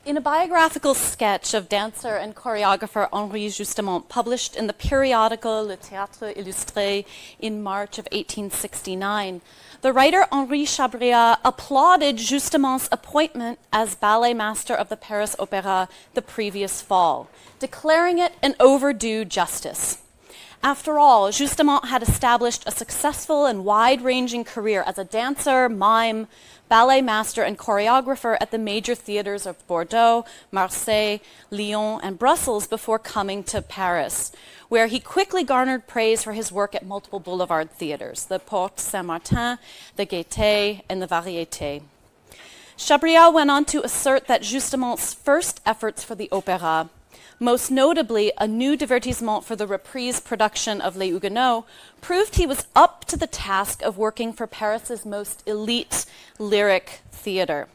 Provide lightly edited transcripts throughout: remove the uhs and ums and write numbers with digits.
In a biographical sketch of dancer and choreographer Henri Justamant published in the periodical Le Théâtre Illustré in March of 1869, the writer Henri Chabriat applauded Justamant's appointment as ballet master of the Paris Opéra the previous fall, declaring it an overdue justice. After all, Justamant had established a successful and wide-ranging career as a dancer, mime, ballet master, and choreographer at the major theaters of Bordeaux, Marseille, Lyon, and Brussels before coming to Paris, where he quickly garnered praise for his work at multiple boulevard theaters, the Porte Saint-Martin, the Gaîté, and the Variété. Chabriat went on to assert that Justamant's first efforts for the Opéra, most notably a new divertissement for the reprise production of Les Huguenots, proved he was up to the task of working for Paris's most elite lyric theater,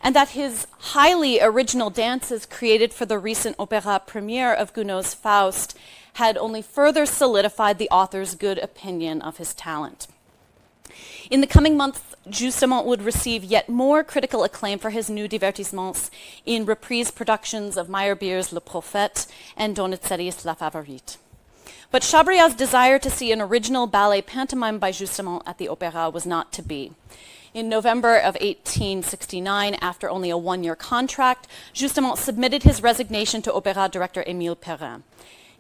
and that his highly original dances created for the recent opéra premiere of Gounod's Faust had only further solidified the author's good opinion of his talent. In the coming months, Justamant would receive yet more critical acclaim for his new divertissements in reprise productions of Meyerbeer's Le Prophète and Donizetti's LaFavorite. But Chabriat's desire to see an original ballet pantomime by Justamant at the Opéra was not to be. In November of 1869, after only a one-year contract, Justamant submitted his resignation to Opéra director Émile Perrin.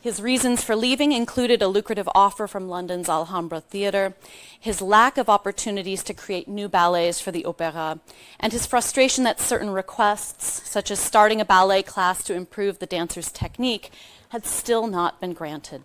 His reasons for leaving included a lucrative offer from London's Alhambra Theatre, his lack of opportunities to create new ballets for the Opéra, and his frustration that certain requests, such as starting a ballet class to improve the dancer's technique, had still not been granted.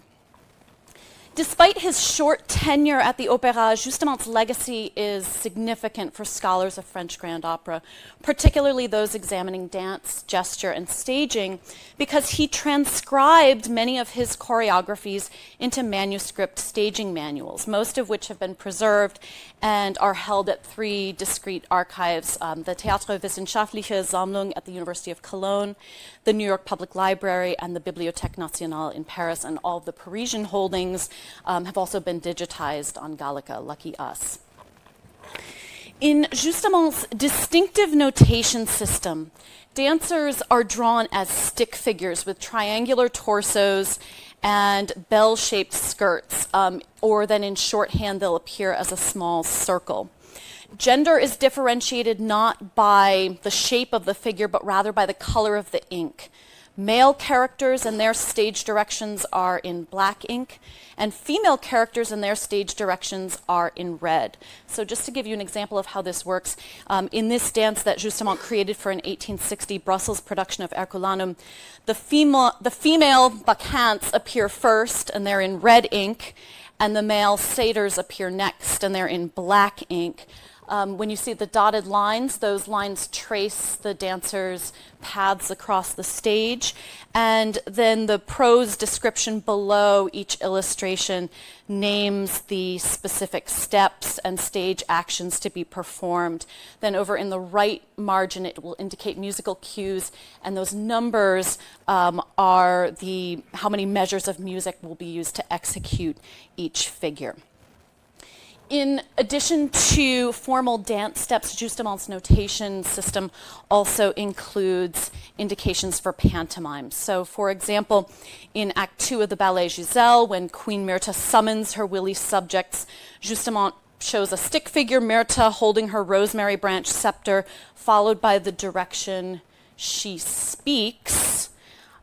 Despite his short tenure at the Opéra, Justamant's legacy is significant for scholars of French grand opera, particularly those examining dance, gesture, and staging, because he transcribed many of his choreographies into manuscript staging manuals, most of which have been preserved and are held at three discrete archives, the Théâtre Wissenschaftliche Sammlung at the University of Cologne, the New York Public Library, and the Bibliothèque Nationale in Paris, and all of the Parisian holdings have also been digitized on Gallica. Lucky us. In Justamant's distinctive notation system, dancers are drawn as stick figures with triangular torsos and bell-shaped skirts, or then in shorthand they'll appear as a small circle. Gender is differentiated not by the shape of the figure, but rather by the color of the ink. Male characters and their stage directions are in black ink, and female characters and their stage directions are in red. So just to give you an example of how this works, in this dance that Justamant created for an 1860 Brussels production of Herculanum, the female bacchantes appear first, and they're in red ink, and the male satyrs appear next, and they're in black ink. When you see the dotted lines, those lines trace the dancers' paths across the stage, and then the prose description below each illustration names the specific steps and stage actions to be performed. Then over in the right margin, it will indicate musical cues, and those numbers are how many measures of music will be used to execute each figure. In addition to formal dance steps, Justamant's notation system also includes indications for pantomime. So, for example, in Act 2 of the ballet Giselle, when Queen Myrtha summons her willy subjects, Justamant shows a stick figure, Myrtha, holding her rosemary branch scepter, followed by the direction she speaks,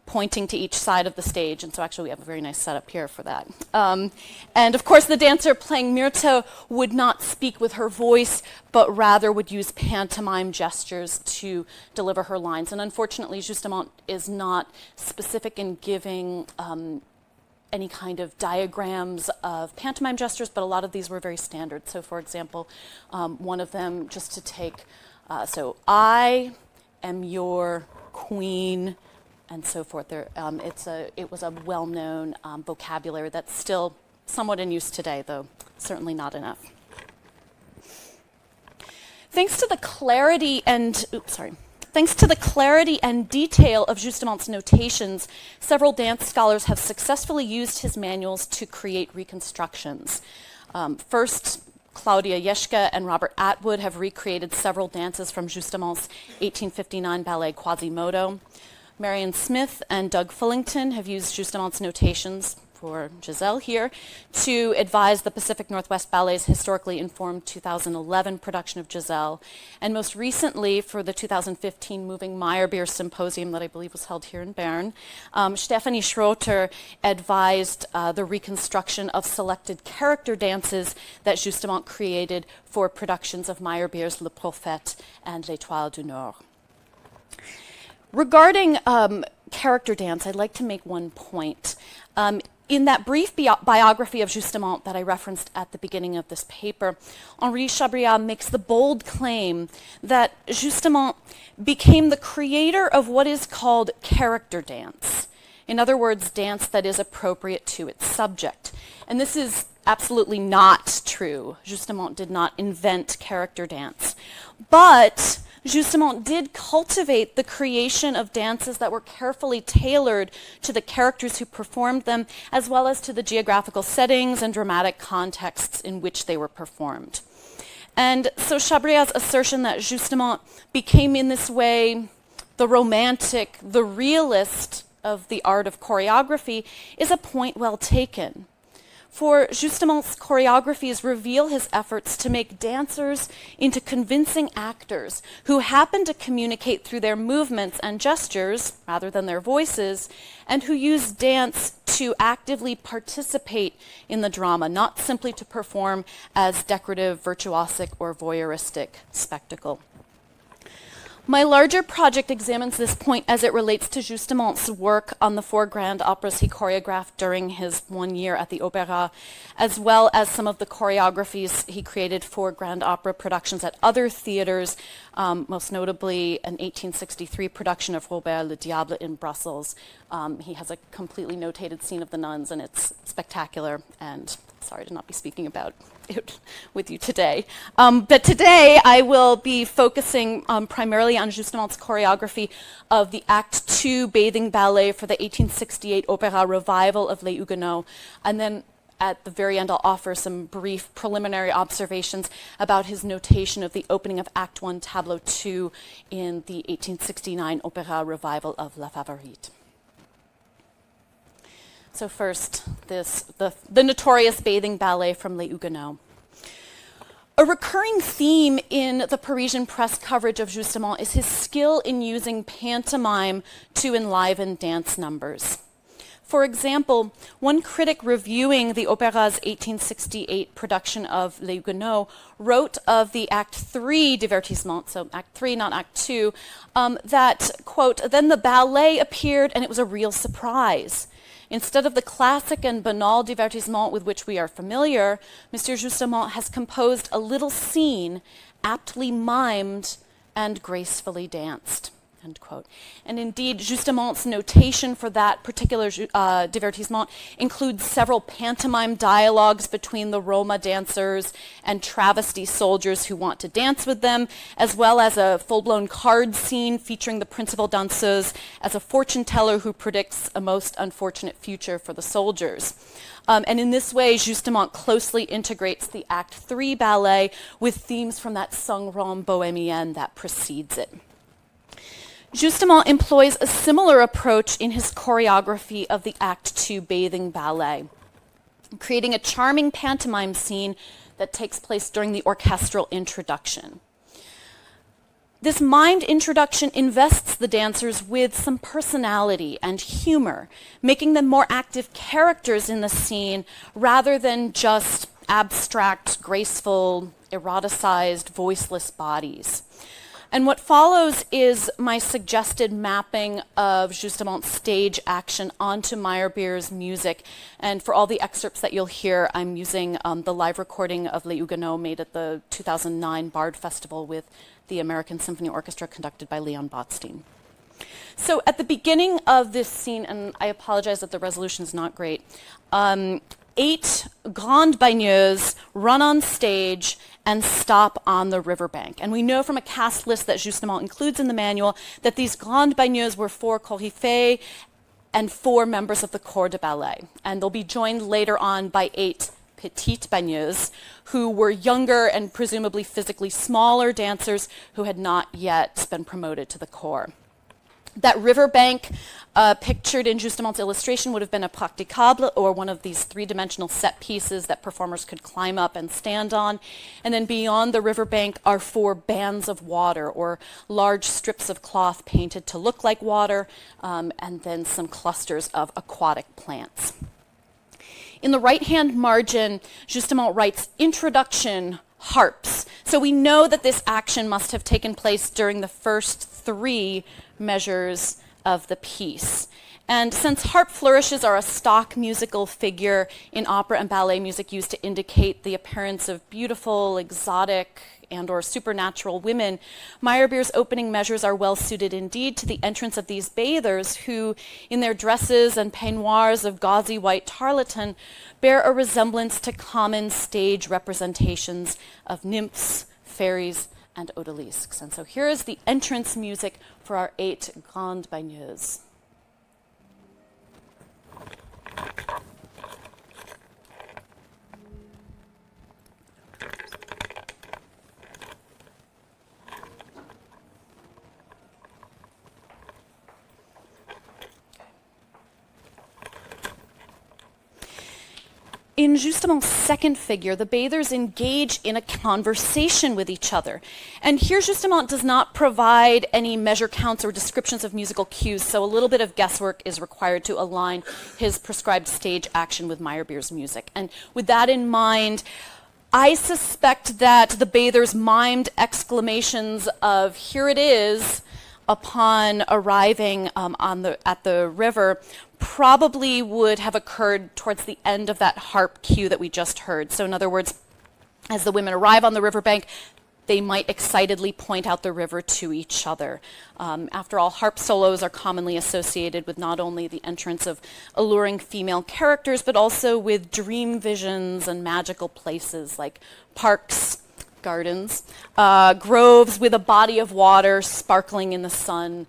pointing to each side of the stage. And so actually we have a very nice setup here for that. And of course the dancer playing Myrtha would not speak with her voice, but rather would use pantomime gestures to deliver her lines. And unfortunately Justamant is not specific in giving any kind of diagrams of pantomime gestures, but a lot of these were very standard. So for example, one of them, just to take, so I am your queen, and so forth. It was a well-known vocabulary that's still somewhat in use today, though certainly not enough. Thanks to the clarity and detail of Justamant's notations, several dance scholars have successfully used his manuals to create reconstructions. First, Claudia Jeschke and Robert Atwood have recreated several dances from Justamant's 1859 ballet Quasimodo. Marion Smith and Doug Fullington have used Justamant's notations, for Giselle here, to advise the Pacific Northwest Ballet's historically informed 2011 production of Giselle. And most recently, for the 2015 Moving Meyerbeer Symposium that I believe was held here in Berne, Stephanie Schroeter advised the reconstruction of selected character dances that Justamant created for productions of Meyerbeer's Le Prophète and L'Étoile du Nord. Regarding character dance, I'd like to make one point. In that brief biography of Justamant that I referenced at the beginning of this paper, Henri Chabriat makes the bold claim that Justamant became the creator of what is called character dance. In other words, dance that is appropriate to its subject. And this is absolutely not true. Justamant did not invent character dance. But Justamant did cultivate the creation of dances that were carefully tailored to the characters who performed them, as well as to the geographical settings and dramatic contexts in which they were performed. And so Chabriat's assertion that Justamant became in this way the romantic, the realist of the art of choreography is a point well taken. For Justamant's choreographies reveal his efforts to make dancers into convincing actors who happen to communicate through their movements and gestures rather than their voices, and who use dance to actively participate in the drama, not simply to perform as decorative, virtuosic, or voyeuristic spectacle. My larger project examines this point as it relates to Justamant's work on the 4 grand operas he choreographed during his 1 year at the Opéra, as well as some of the choreographies he created for grand opera productions at other theaters, most notably an 1863 production of Robert Le Diable in Brussels. He has a completely notated scene of the nuns, and it's spectacular, and sorry to not be speaking about it with you today. But today I will be focusing primarily on Justamant's choreography of the Act 2 bathing ballet for the 1868 Opéra revival of Les Huguenots. And then at the very end I'll offer some brief preliminary observations about his notation of the opening of Act 1, Tableau 2 in the 1869 Opéra revival of LaFavorite. So first, the notorious bathing ballet from Les Huguenots. A recurring theme in the Parisian press coverage of Justamant is his skill in using pantomime to enliven dance numbers. For example, one critic reviewing the Opéra's 1868 production of Les Huguenots wrote of the Act 3 divertissement, so Act 3, not Act 2, that, quote, "Then the ballet appeared and it was a real surprise. Instead of the classic and banal divertissement with which we are familiar, Mr. Justamant has composed a little scene aptly mimed and gracefully danced." End quote. And indeed, Justamant's notation for that particular divertissement includes several pantomime dialogues between the Roma dancers and travesty soldiers who want to dance with them, as well as a full-blown card scene featuring the principal danseuse as a fortune teller who predicts a most unfortunate future for the soldiers. And in this way, Justamant closely integrates the Act 3 ballet with themes from that Song-Rome bohémienne that precedes it. Justamant employs a similar approach in his choreography of the Act 2 bathing ballet, creating a charming pantomime scene that takes place during the orchestral introduction. This mimed introduction invests the dancers with some personality and humor, making them more active characters in the scene rather than just abstract, graceful, eroticized, voiceless bodies. And what follows is my suggested mapping of Justamant's stage action onto Meyerbeer's music. And for all the excerpts that you'll hear, I'm using the live recording of Les Huguenots made at the 2009 Bard Festival with the American Symphony Orchestra conducted by Leon Botstein. So at the beginning of this scene, and I apologize that the resolution is not great, 8 grandes baigneuses run on stage and stop on the riverbank. And we know from a cast list that Justamant includes in the manual that these grandes baigneuses were 4 coryphées and 4 members of the corps de ballet. And they'll be joined later on by 8 petites bagneuses, who were younger and presumably physically smaller dancers who had not yet been promoted to the corps. That riverbank pictured in Justamant's illustration would have been a praticable, or one of these three-dimensional set pieces that performers could climb up and stand on. And then beyond the riverbank are 4 bands of water, or large strips of cloth painted to look like water, and then some clusters of aquatic plants. In the right-hand margin, Justamant writes, "Introduction, harps." So we know that this action must have taken place during the first 3 measures of the piece. And since harp flourishes are a stock musical figure in opera and ballet music used to indicate the appearance of beautiful, exotic, and or supernatural women, Meyerbeer's opening measures are well suited indeed to the entrance of these bathers who, in their dresses and peignoirs of gauzy white tarlatan, bear a resemblance to common stage representations of nymphs, fairies, and odalisques. And so here is the entrance music for our 8 grandes bagneuses. In Justamant's second figure, the bathers engage in a conversation with each other. And here Justamant does not provide any measure counts or descriptions of musical cues, so a little bit of guesswork is required to align his prescribed stage action with Meyerbeer's music. And with that in mind, I suspect that the bathers' mimed exclamations of "here it is" upon arriving at the river probably would have occurred towards the end of that harp cue that we just heard. So in other words, as the women arrive on the riverbank, they might excitedly point out the river to each other. After all, harp solos are commonly associated with not only the entrance of alluring female characters, but also with dream visions and magical places like parks, gardens, groves with a body of water sparkling in the sun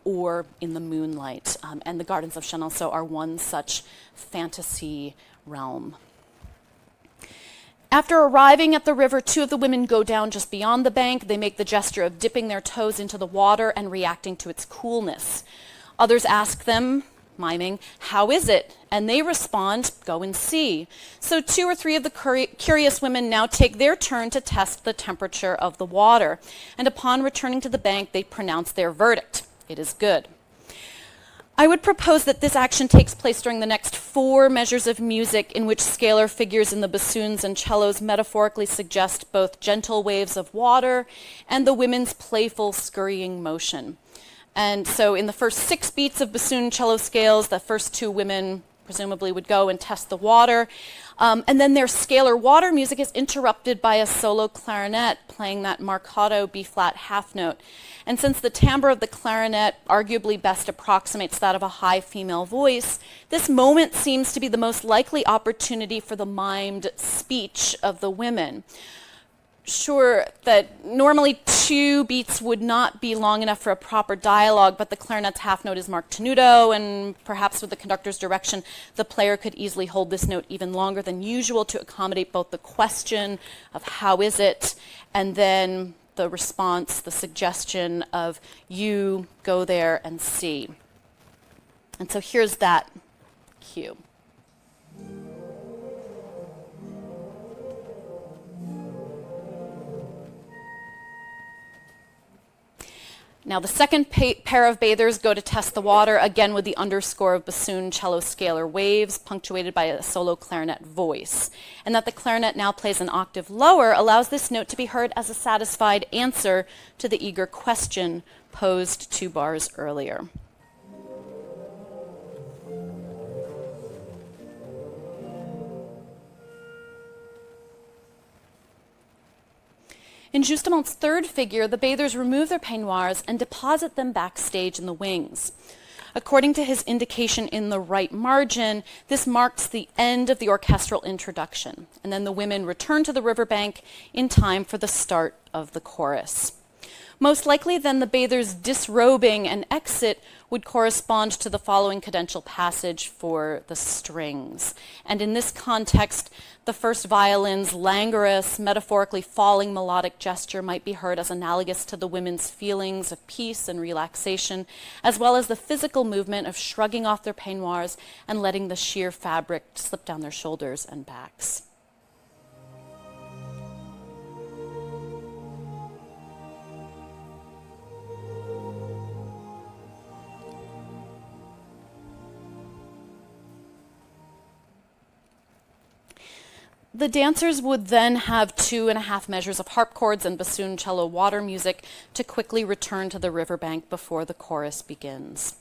or in the moonlight. And the gardens of Chenonceau are one such fantasy realm. After arriving at the river, 2 of the women go down just beyond the bank. They make the gesture of dipping their toes into the water and reacting to its coolness. Others ask them, miming, "How is it?" And they respond, "Go and see." So 2 or 3 of the curious women now take their turn to test the temperature of the water. And upon returning to the bank, they pronounce their verdict: "It is good." I would propose that this action takes place during the next 4 measures of music, in which scalar figures in the bassoons and cellos metaphorically suggest both gentle waves of water and the women's playful scurrying motion. And so in the first 6 beats of bassoon cello scales, the first 2 women presumably would go and test the water. And then their scalar water music is interrupted by a solo clarinet playing that marcato B-flat half note. And since the timbre of the clarinet arguably best approximates that of a high female voice, this moment seems to be the most likely opportunity for the mimed speech of the women. Sure that normally 2 beats would not be long enough for a proper dialogue, but the clarinet's half note is marked tenuto, and perhaps with the conductor's direction, the player could easily hold this note even longer than usual to accommodate both the question of "how is it?" and then the response, the suggestion of "you go there and see." And so here's that cue. Now the second pair of bathers go to test the water, again with the underscore of bassoon cello scalar waves, punctuated by a solo clarinet voice. And that the clarinet now plays an octave lower allows this note to be heard as a satisfied answer to the eager question posed 2 bars earlier. In Justamant's third figure, the bathers remove their peignoirs and deposit them backstage in the wings. According to his indication in the right margin, this marks the end of the orchestral introduction, and then the women return to the riverbank in time for the start of the chorus. Most likely then the bathers' disrobing and exit would correspond to the following cadential passage for the strings. And in this context, the first violin's languorous, metaphorically falling melodic gesture might be heard as analogous to the women's feelings of peace and relaxation, as well as the physical movement of shrugging off their peignoirs and letting the sheer fabric slip down their shoulders and backs. The dancers would then have 2.5 measures of harp chords and bassoon, cello, water music to quickly return to the riverbank before the chorus begins.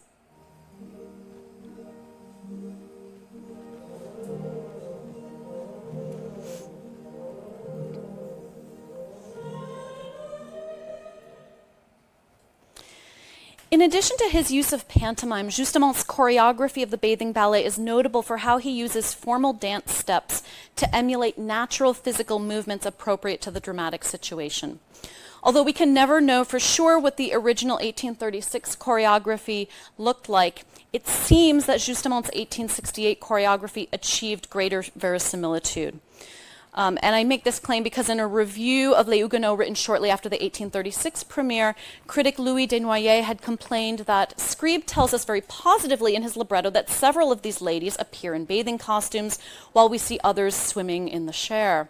In addition to his use of pantomime, Justamant's choreography of the bathing ballet is notable for how he uses formal dance steps to emulate natural physical movements appropriate to the dramatic situation. Although we can never know for sure what the original 1836 choreography looked like, it seems that Justamant's 1868 choreography achieved greater verisimilitude. And I make this claim because in a review of Les Huguenots written shortly after the 1836 premiere, critic Louis Desnoyers had complained that Scribe tells us very positively in his libretto that several of these ladies appear in bathing costumes while we see others swimming in the Cher.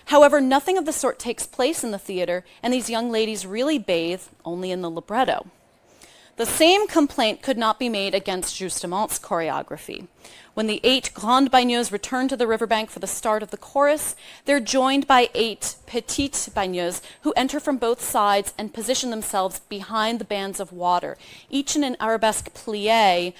However, nothing of the sort takes place in the theater, and these young ladies really bathe only in the libretto. The same complaint could not be made against Justamant's choreography. When the 8 grandes baigneuses return to the riverbank for the start of the chorus, they're joined by 8 petites baigneuses who enter from both sides and position themselves behind the bands of water, each in an arabesque plie,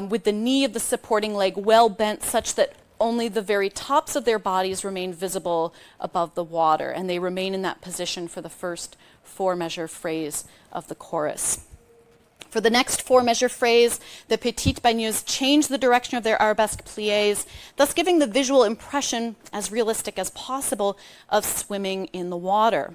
with the knee of the supporting leg well bent such that only the very tops of their bodies remain visible above the water, and they remain in that position for the first 4-measure phrase of the chorus. For the next 4-measure phrase, the petites baigneuses change the direction of their arabesque pliés, thus giving the visual impression, as realistic as possible, of swimming in the water.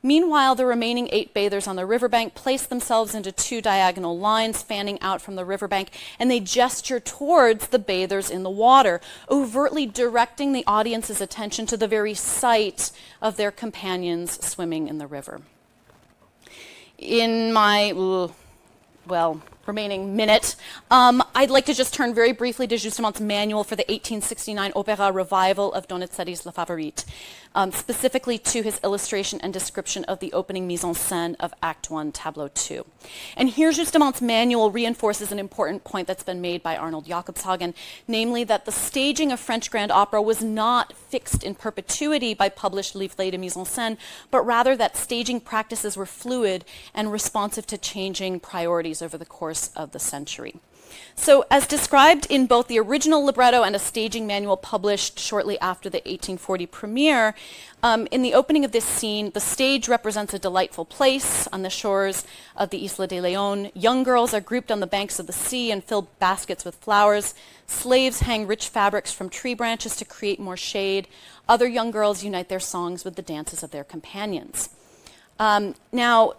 Meanwhile, the remaining 8 bathers on the riverbank place themselves into 2 diagonal lines fanning out from the riverbank, and they gesture towards the bathers in the water, overtly directing the audience's attention to the very sight of their companions swimming in the river. In my remaining minute, I'd like to just turn very briefly to Justamant's manual for the 1869 Opéra revival of Donizetti's LaFavorite, specifically to his illustration and description of the opening mise en scène of Act 1, Tableau 2. And here Justamant's manual reinforces an important point that's been made by Arnold Jakobshagen, namely that the staging of French grand opera was not fixed in perpetuity by published livrets de mise en scène, but rather that staging practices were fluid and responsive to changing priorities over the course of the century. So, as described in both the original libretto and a staging manual published shortly after the 1840 premiere, in the opening of this scene, the stage represents a delightful place on the shores of the Isla de Leon. Young girls are grouped on the banks of the sea and fill baskets with flowers. Slaves hang rich fabrics from tree branches to create more shade. Other young girls unite their songs with the dances of their companions. Now,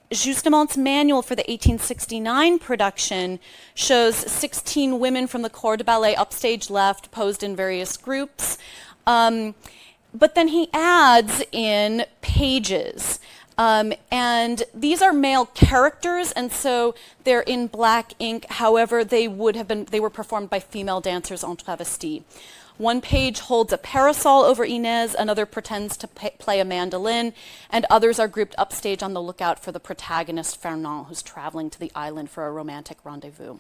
Justamant's manual for the 1869 production shows 16 women from the Corps de Ballet upstage left, posed in various groups. But then he adds in pages. And these are male characters, and so they're in black ink. However, they were performed by female dancers en travesti. One page holds a parasol over Inez, another pretends to play a mandolin, and others are grouped upstage on the lookout for the protagonist, Fernand, who's traveling to the island for a romantic rendezvous.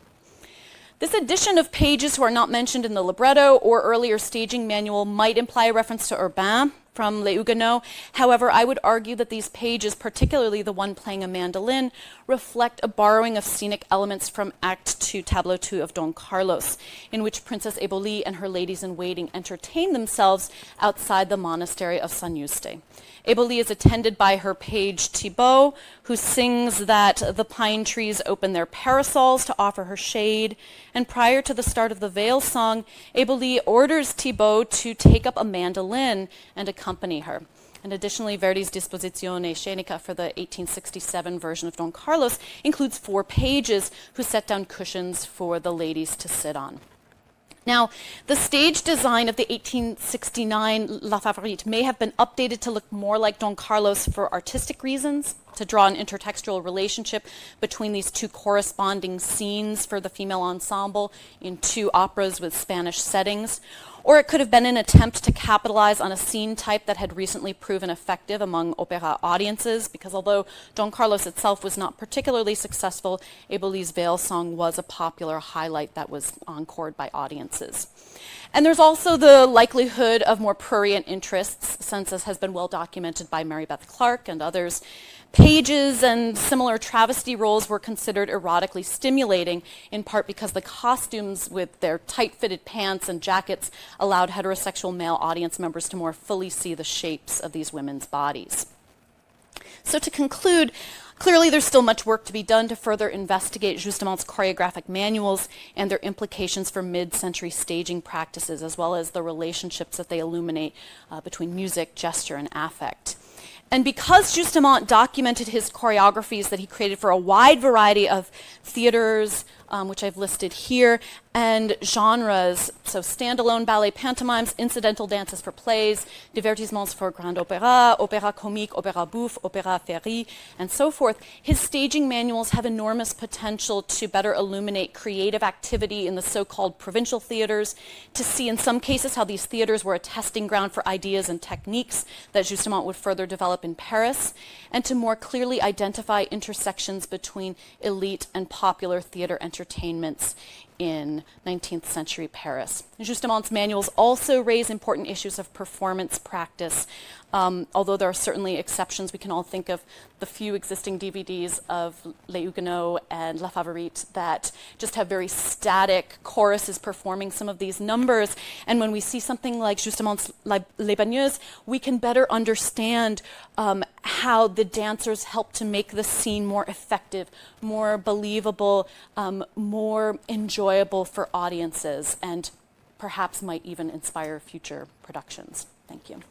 This addition of pages who are not mentioned in the libretto or earlier staging manual might imply a reference to Urbain from Les Huguenots. However, I would argue that these pages, particularly the one playing a mandolin, reflect a borrowing of scenic elements from Act 2, Tableau 2 of Don Carlos, in which Princess Eboli and her ladies-in-waiting entertain themselves outside the monastery of San Yuste. Eboli is attended by her page Thibaut, who sings that the pine trees open their parasols to offer her shade. And prior to the start of the veil song, Eboli orders Thibaut to take up a mandolin and accompany accompany her. And additionally, Verdi's Disposizione Scenica for the 1867 version of Don Carlos includes 4 pages who set down cushions for the ladies to sit on. Now, the stage design of the 1869 LaFavorite may have been updated to look more like Don Carlos for artistic reasons, to draw an intertextual relationship between these 2 corresponding scenes for the female ensemble in 2 operas with Spanish settings. Or it could have been an attempt to capitalize on a scene type that had recently proven effective among opera audiences, because although Don Carlos itself was not particularly successful, Eboli's Veil Song was a popular highlight that was encored by audiences. And there's also the likelihood of more prurient interests, since as has been well documented by Mary Beth Clark and others, pages and similar travesty roles were considered erotically stimulating, in part because the costumes with their tight-fitted pants and jackets allowed heterosexual male audience members to more fully see the shapes of these women's bodies. So to conclude, clearly there's still much work to be done to further investigate Justamant's choreographic manuals and their implications for mid-century staging practices, as well as the relationships that they illuminate between music, gesture, and affect. And because Justamant documented his choreographies that he created for a wide variety of theaters, which I've listed here, and genres, so standalone ballet pantomimes, incidental dances for plays, divertissements for grand opéra, opéra comique, opéra bouffe, opéra féerie, and so forth, his staging manuals have enormous potential to better illuminate creative activity in the so-called provincial theaters, to see in some cases how these theaters were a testing ground for ideas and techniques that Justamant would further develop in Paris, and to more clearly identify intersections between elite and popular theater entertainments in 19th century Paris. Justamant's manuals also raise important issues of performance practice. Although there are certainly exceptions, we can all think of the few existing DVDs of Les Huguenots and LaFavorite that just have very static choruses performing some of these numbers. And when we see something like Justamant's Les Bagneuses, we can better understand how the dancers help to make the scene more effective, more believable, more enjoyable for audiences, and perhaps might even inspire future productions. Thank you.